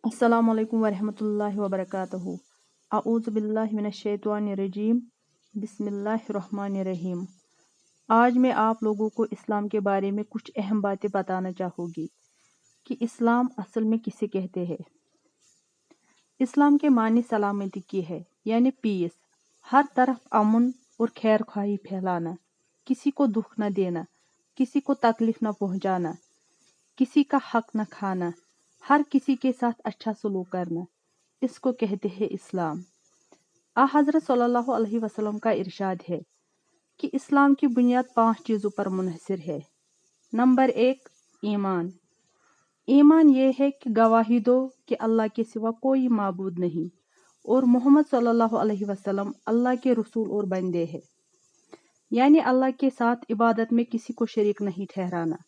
अस्सलाम वालेकुम वरहमतुल्लाहि वबरकातुहू। अऊज़ु बिल्लाहि मिनश्शैतानिर्रजीम। बिस्मिल्लाहिर्रहमानिर्रहीम। आज मैं आप लोगों को इस्लाम के बारे में कुछ अहम बातें बताना चाहूँगी कि इस्लाम असल में किसे कहते हैं। इस्लाम के मानी सलामती की है, यानी पीस, हर तरफ अमन और खैर ख्वाही फैलाना, किसी को दुख न देना, किसी को तकलीफ न पहुँचाना, किसी का हक न खाना, हर किसी के साथ अच्छा सलूक करना, इसको कहते हैं इस्लाम। हज़रत सल्लल्लाहु अलैहि वसल्लम का इरशाद है कि इस्लाम की बुनियाद 5 चीज़ों पर मुनहसर है। नंबर 1, ईमान। ईमान ये है कि गवाही दो कि अल्लाह के सिवा कोई माबूद नहीं और मोहम्मद सल्लल्लाहु अलैहि वसल्लम अल्लाह के रसूल और बंदे हैं, यानी अल्लाह के साथ इबादत में किसी को शरीक नहीं ठहराना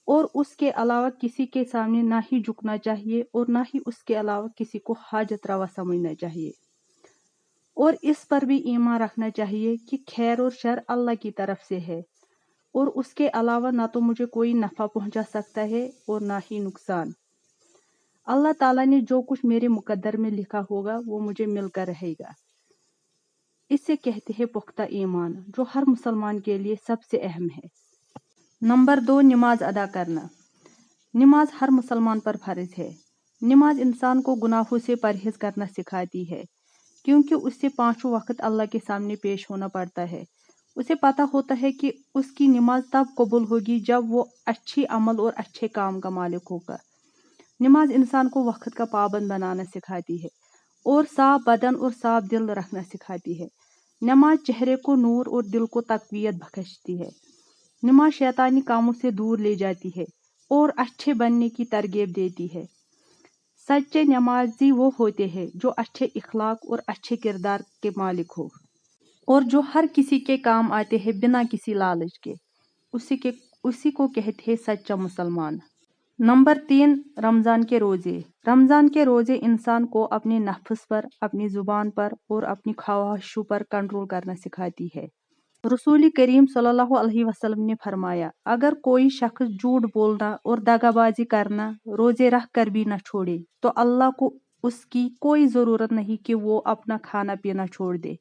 और उसके अलावा किसी के सामने ना ही झुकना चाहिए और ना ही उसके अलावा किसी को हाजत रवा समझना चाहिए। और इस पर भी ईमान रखना चाहिए कि खैर और शर अल्लाह की तरफ से है और उसके अलावा ना तो मुझे कोई नफ़ा पहुंचा सकता है और ना ही नुकसान। अल्लाह ताला ने जो कुछ मेरे मुकद्दर में लिखा होगा वो मुझे मिलकर रहेगा। इसे कहते हैं पुख्ता ईमान, जो हर मुसलमान के लिए सबसे अहम है। नंबर 2, नमाज अदा करना। नमाज हर मुसलमान पर फर्ज है। नमाज इंसान को गुनाहों से परहेज करना सिखाती है, क्योंकि उससे 5 वक्त अल्लाह के सामने पेश होना पड़ता है। उसे पता होता है कि उसकी नमाज तब कबूल होगी जब वो अच्छी अमल और अच्छे काम का मालिक होगा। नमाज इंसान को वक्त का पाबंद बनाना सिखाती है और साफ बदन और साफ दिल रखना सिखाती है। नमाज चेहरे को नूर और दिल को तक़वियत बख्शती है। नमाज शैतानी कामों से दूर ले जाती है और अच्छे बनने की तरगीब देती है। सच्चे नमाजी वो होते हैं जो अच्छे इखलाक और अच्छे किरदार के मालिक हो और जो हर किसी के काम आते हैं बिना किसी लालच के। उसी को कहते हैं सच्चा मुसलमान। नंबर 3, रमज़ान के रोज़े। रमज़ान के रोज़े इंसान को अपने नफ्स पर, अपनी ज़ुबान पर और अपनी ख्वाहिशों पर कंट्रोल करना सिखाती है। रसूल करीम सल्लल्लाहु अलैहि वसल्लम ने फरमाया, अगर कोई शख्स झूठ बोलना और दगाबाजी करना रोजे रख कर भी न छोड़े तो अल्लाह को उसकी कोई ज़रूरत नहीं कि वो अपना खाना पीना छोड़ दे,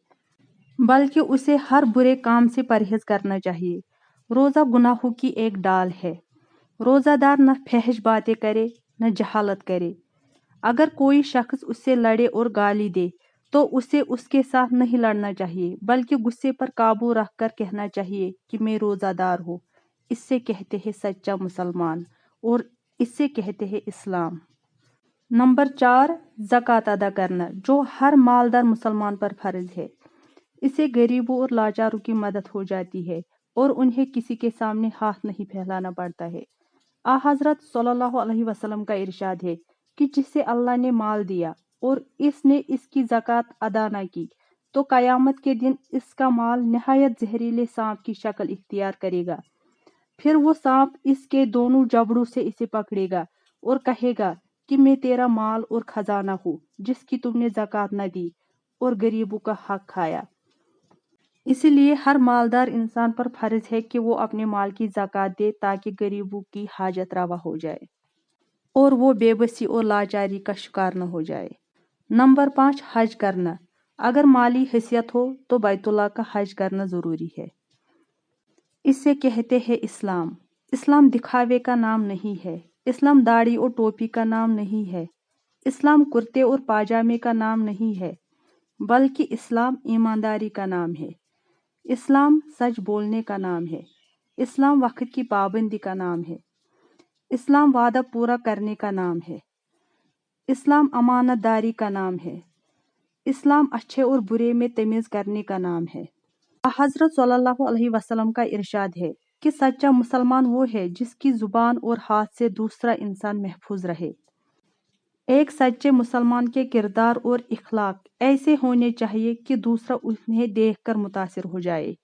बल्कि उसे हर बुरे काम से परहेज करना चाहिए। रोज़ा गुनाहों की एक डाल है। रोज़ादार न फहश बातें करे न जहालत करे। अगर कोई शख्स उससे लड़े और गाली दे तो उसे उसके साथ नहीं लड़ना चाहिए, बल्कि गुस्से पर काबू रख कर कहना चाहिए कि मैं रोज़ादार हूँ। इससे कहते हैं सच्चा मुसलमान और इससे कहते हैं इस्लाम। नंबर 4, ज़कात अदा करना, जो हर मालदार मुसलमान पर फर्ज है। इससे गरीबों और लाचारों की मदद हो जाती है और उन्हें किसी के सामने हाथ नहीं फैलाना पड़ता है। हज़रत सल्लल्लाहु अलैहि वसल्लम का इरशाद है कि जिसे अल्लाह ने माल दिया और इसने इसकी ज़कात अदा न की तो क़यामत के दिन इसका माल निहायत जहरीले सांप की शक्ल इख्तियार करेगा। फिर वो सांप इसके दोनों जबड़ों से इसे पकड़ेगा और कहेगा कि मैं तेरा माल और खजाना हूँ जिसकी तुमने ज़कात न दी और गरीबों का हक खाया। इसलिए हर मालदार इंसान पर फर्ज है कि वो अपने माल की ज़कात दे ताकि गरीबों की हाजत रवा हो जाए और वो बेबसी और लाचारी का शिकार न हो जाए। नंबर 5, हज करना। अगर माली हैसियत हो तो बैतुल्लाह का हज करना ज़रूरी है। इससे कहते हैं इस्लाम। इस्लाम दिखावे का नाम नहीं है। इस्लाम दाढ़ी और टोपी का नाम नहीं है। इस्लाम कुर्ते और पाजामे का नाम नहीं है, बल्कि इस्लाम ईमानदारी का नाम है। इस्लाम सच बोलने का नाम है। इस्लाम वक्त की पाबंदी का नाम है। इस्लाम वादा पूरा करने का नाम है। इस्लाम अमानतदारी का नाम है। इस्लाम अच्छे और बुरे में तमीज़ करने का नाम है। हज़रत सल्लल्लाहु अलैहि वसल्लम का इरशाद है कि सच्चा मुसलमान वो है जिसकी ज़ुबान और हाथ से दूसरा इंसान महफूज रहे। एक सच्चे मुसलमान के किरदार और इखलाक ऐसे होने चाहिए कि दूसरा उन्हें देखकर मुतासिर हो जाए।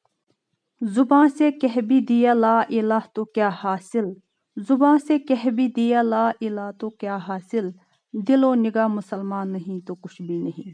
जुबान से कह भी दिया ला इलाह तो क्या हासिल, जुबान से कह भी दिया ला इलाह तो क्या हासिल, दिलो निगाह मुसलमान नहीं तो कुछ भी नहीं।